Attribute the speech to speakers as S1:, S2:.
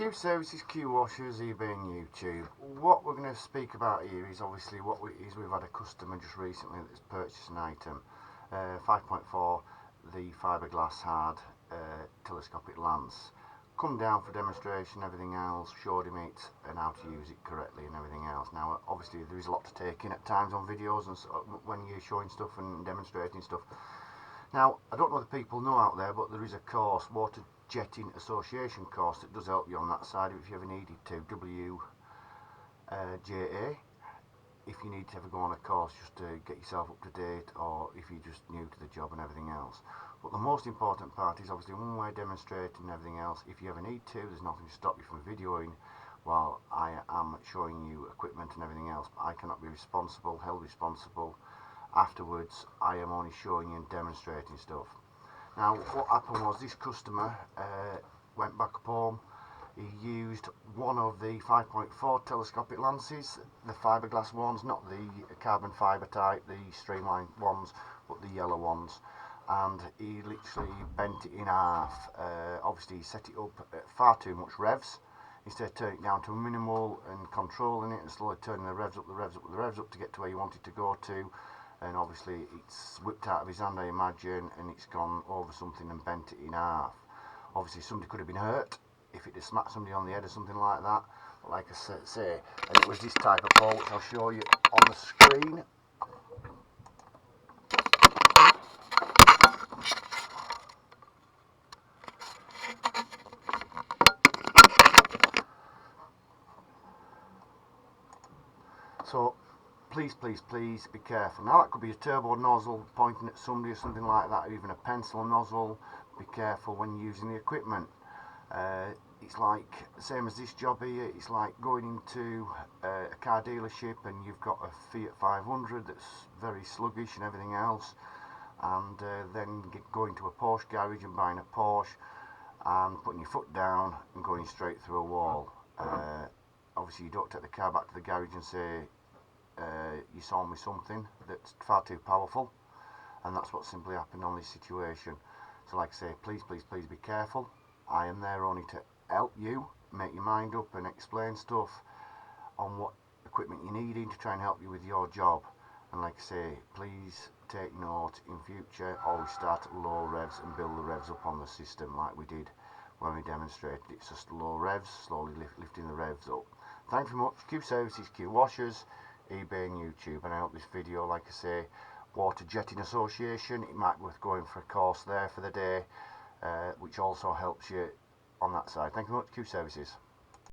S1: Services, Qwashers, eBay and YouTube. What we're going to speak about here is obviously we've had a customer just recently that's purchased an item, 5.4, the Fiberglass hard telescopic lens. Come down for demonstration, everything else, showed him it and how to use it correctly and everything else. Now obviously there is a lot to take in at times on videos and when you're showing stuff and demonstrating stuff. Now I don't know if people know out there, but there is a course, Water Jetting Association course, that does help you on that side if you ever needed to, WATEWR, if you need to ever go on a course just to get yourself up to date, or if you're just new to the job and everything else. But the most important part is obviously when we're demonstrating and everything else, if you ever need to, there's nothing to stop you from videoing while I am showing you equipment and everything else. But I cannot be held responsible afterwards. I am only showing you and demonstrating stuff. Now what happened was this customer went back up home. He used one of the 5.4 telescopic lenses, the fiberglass ones, not the carbon fibre type, the streamlined ones, but the yellow ones, and he literally bent it in half. Obviously he set it up at far too much revs. Instead of turning it down to a minimal and controlling it and slowly turning the revs up to get to where you want it to go to, and obviously it's whipped out of his hand, I imagine, and it's gone over something and bent it in half. Obviously somebody could have been hurt if it had smacked somebody on the head or something like that, but like I say, and it was this type of pole which I'll show you on the screen. So please be careful. Now that could be a turbo nozzle pointing at somebody or something like that, or even a pencil nozzle. Be careful when you're using the equipment. It's like, same as this job here, it's like going into a car dealership and you've got a Fiat 500 that's very sluggish and everything else, and then going to a Porsche garage and buying a Porsche and putting your foot down and going straight through a wall. Obviously you don't take the car back to the garage and say you saw me something that's far too powerful, and that's what simply happened on this situation. So like I say, please be careful. I am there only to help you make your mind up and explain stuff on what equipment you're needing to try and help you with your job. And like I say, please take note in future, always start at low revs and build the revs up on the system like we did when we demonstrated. It's just low revs, slowly lifting the revs up. Thanks very much. Q Services, Qwashers, eBay and YouTube. And I hope this video, like I say, Water Jetting Association, it might be worth going for a course there for the day, which also helps you on that side. Thank you very much, Q Services.